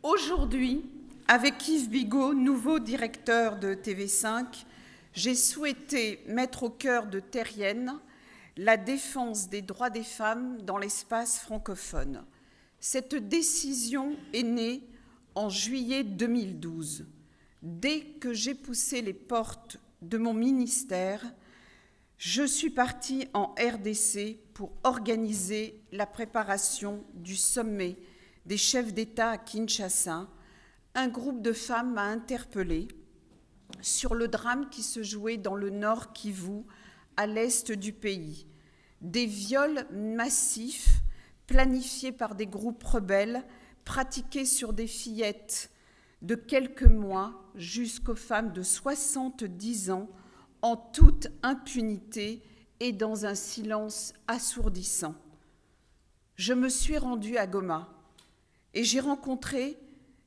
Aujourd'hui, avec Yves Bigot, nouveau directeur de TV5, j'ai souhaité mettre au cœur de Terrienne la défense des droits des femmes dans l'espace francophone. Cette décision est née en juillet 2012. Dès que j'ai poussé les portes de mon ministère, je suis partie en RDC pour organiser la préparation du sommet des chefs d'État à Kinshasa. Un groupe de femmes m'a interpellée sur le drame qui se jouait dans le Nord Kivu, à l'est du pays. Des viols massifs planifiés par des groupes rebelles, pratiqués sur des fillettes de quelques mois jusqu'aux femmes de 70 ans, en toute impunité et dans un silence assourdissant. Je me suis rendue à Goma et j'ai rencontré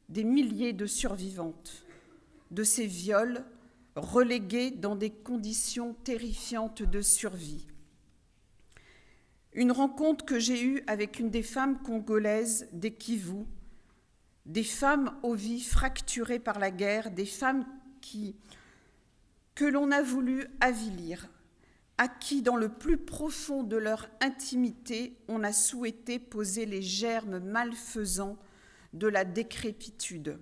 des milliers de survivantes de ces viols relégués dans des conditions terrifiantes de survie. Une rencontre que j'ai eue avec une des femmes congolaises des Kivu, des femmes aux vies fracturées par la guerre, des femmes que l'on a voulu avilir, à qui, dans le plus profond de leur intimité, on a souhaité poser les germes malfaisants de la décrépitude.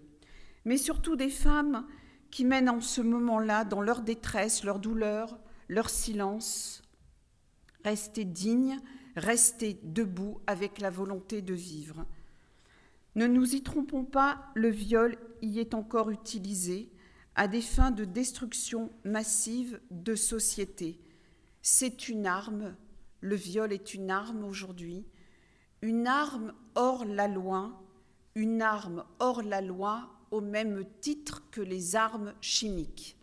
Mais surtout des femmes qui mènent en ce moment-là, dans leur détresse, leur douleur, leur silence, rester dignes, rester debout avec la volonté de vivre. Ne nous y trompons pas, le viol y est encore utilisé à des fins de destruction massive de sociétés. C'est une arme, le viol est une arme aujourd'hui, une arme hors la loi, une arme hors la loi au même titre que les armes chimiques.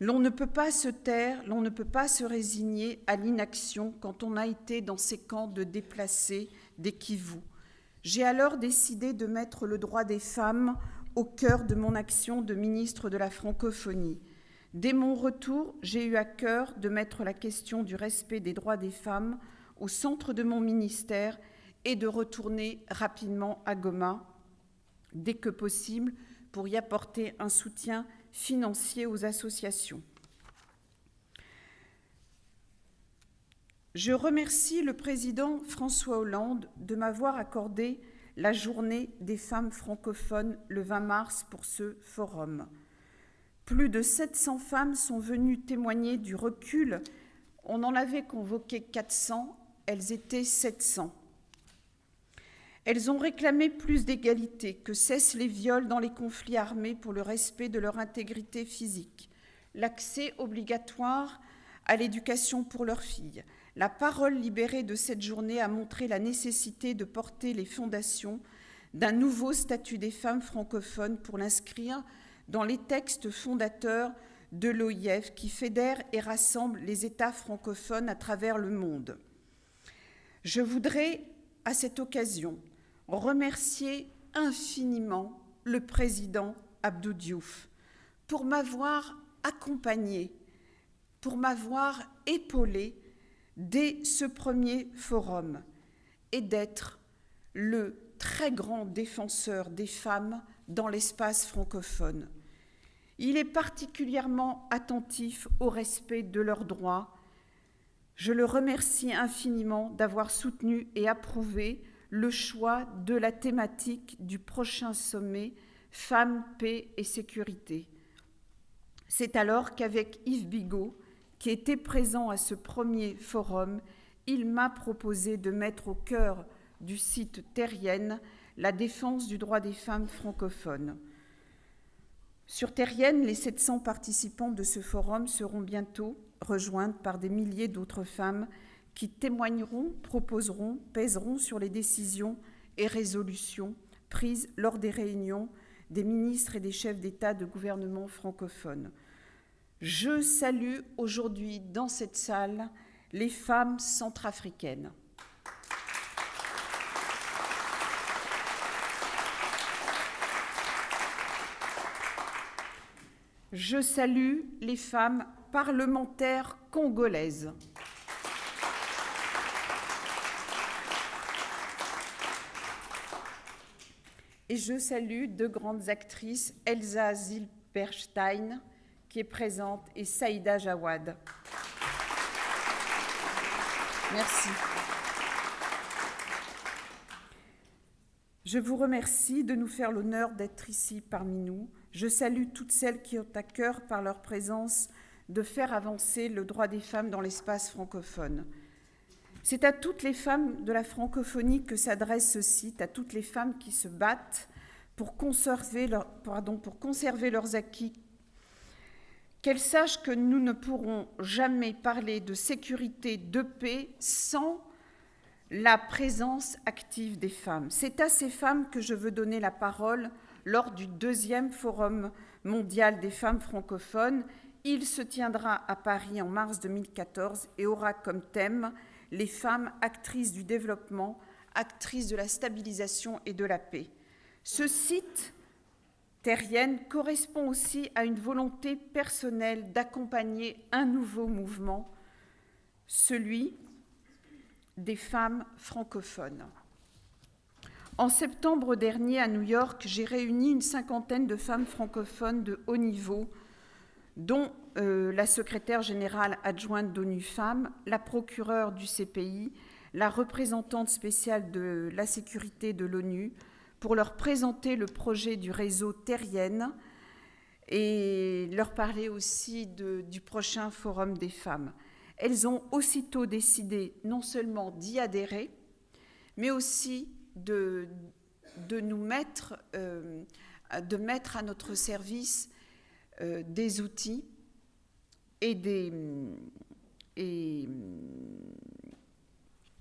L'on ne peut pas se taire, l'on ne peut pas se résigner à l'inaction quand on a été dans ces camps de déplacés des Kivu. J'ai alors décidé de mettre le droit des femmes au cœur de mon action de ministre de la francophonie. Dès mon retour, j'ai eu à cœur de mettre la question du respect des droits des femmes au centre de mon ministère et de retourner rapidement à Goma, dès que possible, pour y apporter un soutien financier aux associations. Je remercie le président François Hollande de m'avoir accordé la journée des femmes francophones le 20 mars pour ce forum. Plus de 700 femmes sont venues témoigner du recul. On en avait convoqué 400, elles étaient 700. Elles ont réclamé plus d'égalité, que cessent les viols dans les conflits armés pour le respect de leur intégrité physique, l'accès obligatoire à l'éducation pour leurs filles. La parole libérée de cette journée a montré la nécessité de porter les fondations d'un nouveau statut des femmes francophones pour l'inscrire dans les textes fondateurs de l'OIF qui fédère et rassemble les États francophones à travers le monde. Je voudrais, à cette occasion, remercier infiniment le président Abdou Diouf pour m'avoir accompagné, pour m'avoir épaulé dès ce premier forum et d'être le très grand défenseur des femmes dans l'espace francophone. Il est particulièrement attentif au respect de leurs droits. Je le remercie infiniment d'avoir soutenu et approuvé le choix de la thématique du prochain sommet Femmes, paix et sécurité. C'est alors qu'avec Yves Bigot, qui était présent à ce premier forum, il m'a proposé de mettre au cœur du site Terrienne la défense du droit des femmes francophones. Sur Terrienne, les 700 participants de ce forum seront bientôt rejointes par des milliers d'autres femmes qui témoigneront, proposeront, pèseront sur les décisions et résolutions prises lors des réunions des ministres et des chefs d'État de gouvernement francophones. Je salue aujourd'hui dans cette salle les femmes centrafricaines. Je salue les femmes parlementaires congolaises. Et je salue deux grandes actrices, Elsa Zilberstein, qui est présente, et Saïda Jawad. Merci. Je vous remercie de nous faire l'honneur d'être ici parmi nous. Je salue toutes celles qui ont à cœur, par leur présence, de faire avancer le droit des femmes dans l'espace francophone. C'est à toutes les femmes de la francophonie que s'adresse ce site, à toutes les femmes qui se battent pour conserver leurs acquis. Qu'elles sachent que nous ne pourrons jamais parler de sécurité, de paix, sans la présence active des femmes. C'est à ces femmes que je veux donner la parole lors du 2e Forum mondial des femmes francophones. Il se tiendra à Paris en mars 2014 et aura comme thème « Les femmes actrices du développement, actrices de la stabilisation et de la paix ». Ce site terrienne correspond aussi à une volonté personnelle d'accompagner un nouveau mouvement, celui des femmes francophones. En septembre dernier, à New York, j'ai réuni une 50aine de femmes francophones de haut niveau, dont la secrétaire générale adjointe d'ONU Femmes, la procureure du CPI, la représentante spéciale de la sécurité de l'ONU, pour leur présenter le projet du réseau Terrienne et leur parler aussi du prochain Forum des femmes. Elles ont aussitôt décidé non seulement d'y adhérer, mais aussi de mettre à notre service des outils et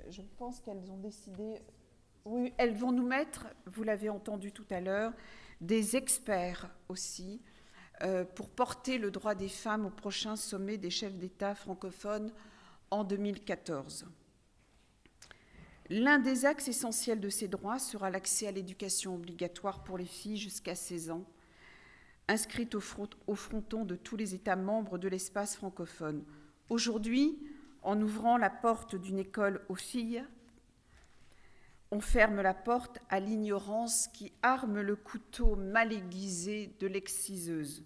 je pense qu'elles ont décidé, oui, elles vont nous mettre, vous l'avez entendu tout à l'heure, des experts aussi pour porter le droit des femmes au prochain sommet des chefs d'État francophones en 2014. L'un des axes essentiels de ces droits sera l'accès à l'éducation obligatoire pour les filles jusqu'à 16 ans, inscrites au fronton de tous les États membres de l'espace francophone. Aujourd'hui, en ouvrant la porte d'une école aux filles, on ferme la porte à l'ignorance qui arme le couteau mal aiguisé de l'exciseuse.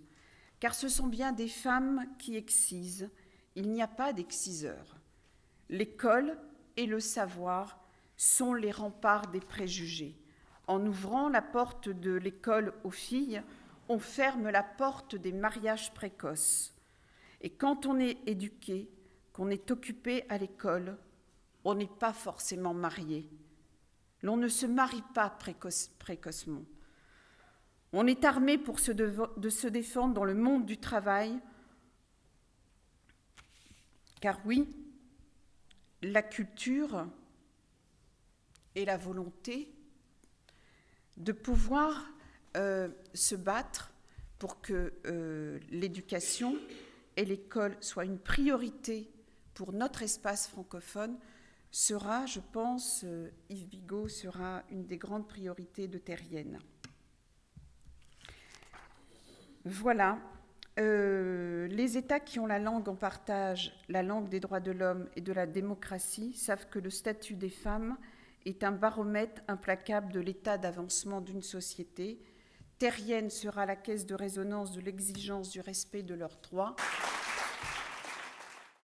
Car ce sont bien des femmes qui excisent, il n'y a pas d'exciseurs. L'école et le savoir sont les remparts des préjugés. En ouvrant la porte de l'école aux filles, on ferme la porte des mariages précoces. Et quand on est éduqué, qu'on est occupé à l'école, on n'est pas forcément marié. L'on ne se marie pas précocement. On est armé de se défendre dans le monde du travail, car oui, la culture et la volonté de pouvoir se battre pour que l'éducation et l'école soient une priorité pour notre espace francophone sera, je pense, Yves Bigot sera une des grandes priorités de Terrienne. Voilà. Les États qui ont la langue en partage, la langue des droits de l'homme et de la démocratie, savent que le statut des femmes est un baromètre implacable de l'état d'avancement d'une société. Terrienne sera la caisse de résonance de l'exigence du respect de leurs droits.